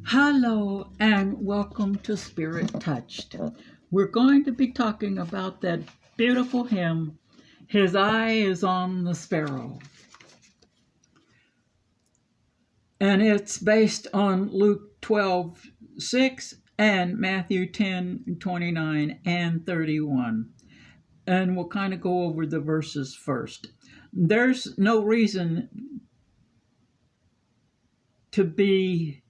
Hello and welcome to Spirit Touched. We're going to be talking about that beautiful hymn, His Eye is on the Sparrow. And it's based on Luke 12:6 and Matthew 10:29 and 31. And we'll kind of go over the verses first. There's no reason to be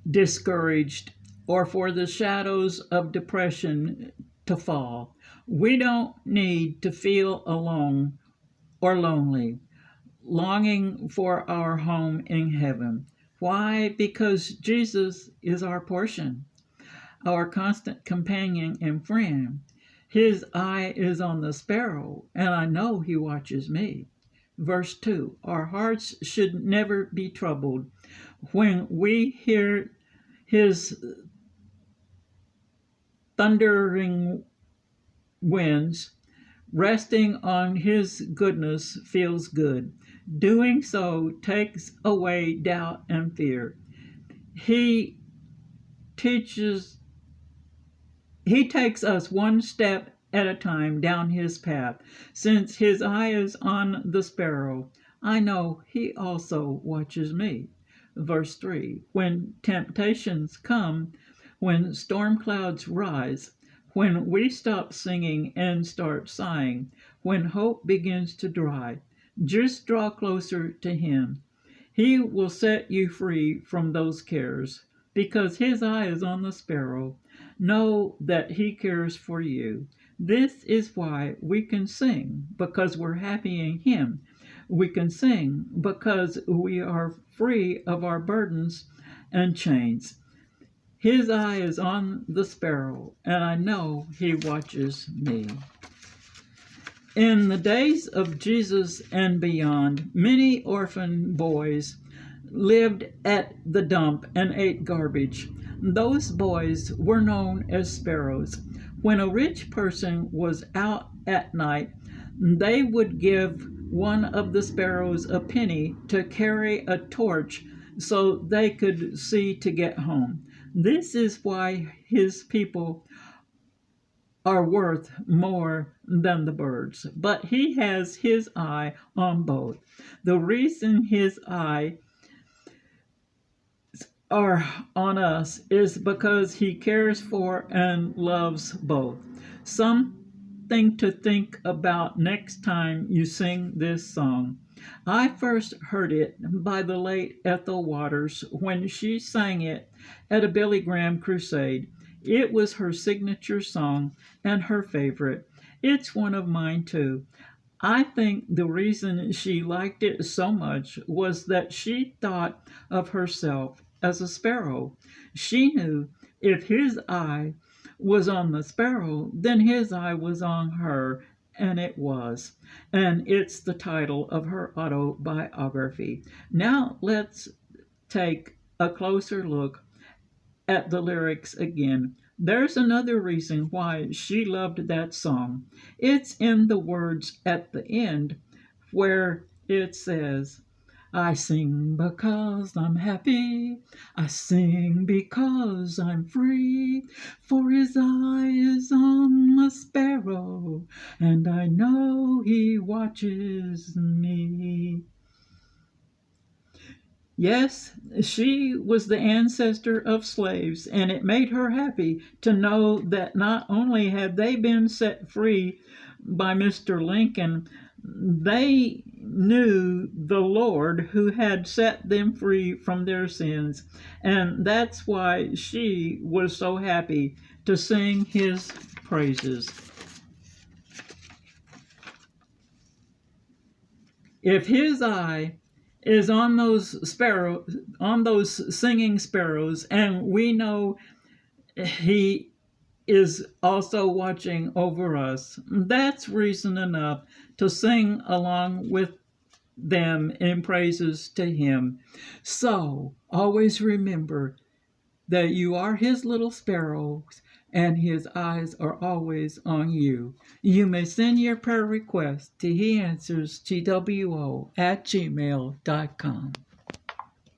discouraged or for the shadows of depression to fall. We don't need to feel alone or lonely, longing for our home in heaven. Why? Because Jesus is our portion, our constant companion and friend. His eye is on the sparrow, and I know he watches me. Verse 2, our hearts should never be troubled. When we hear his thundering winds, resting on his goodness feels good. Doing so takes away doubt and fear. He takes us one step at a time down his path. Since his eye is on the sparrow, I know he also watches me. Verse 3, when temptations come, when storm clouds rise, when we stop singing and start sighing, when hope begins to dry, just draw closer to him. He will set you free from those cares, because his eye is on the sparrow. Know that he cares for you. This is why we can sing, because we're happy in him. We can sing because we are free of our burdens and chains. His eye is on the sparrow, and I know he watches me. In the days of Jesus and beyond, many orphan boys lived at the dump and ate garbage. Those boys were known as sparrows. When a rich person was out at night, they would give one of the sparrows a penny to carry a torch so they could see to get home. This is why his people are worth more than the birds. But he has his eye on both. The reason his eyes are on us is because he cares for and loves both. Something to think about next time you sing this song. I first heard it by the late Ethel Waters when she sang it at a Billy Graham crusade. It was her signature song and her favorite. It's one of mine too. I think the reason she liked it so much was that she thought of herself as a sparrow. She knew if his eye was on the sparrow, then his eye was on her, and it was. And it's the title of her autobiography. Now let's take a closer look at the lyrics again. There's another reason why she loved that song. It's in the words at the end where it says, I sing because I'm happy. I sing because I'm free. For his eye is on the sparrow, and I know he watches me. Yes, she was the ancestor of slaves, and it made her happy to know that not only had they been set free by Mr. Lincoln, they knew the Lord who had set them free from their sins. And that's why she was so happy to sing his praises. If his eye is on those singing sparrows, and we know he is also watching over us, that's reason enough to sing along with them in praises to him. So always remember that you are his little sparrows and his eyes are always on you. You may send your prayer request to heanswerstwo@gmail.com.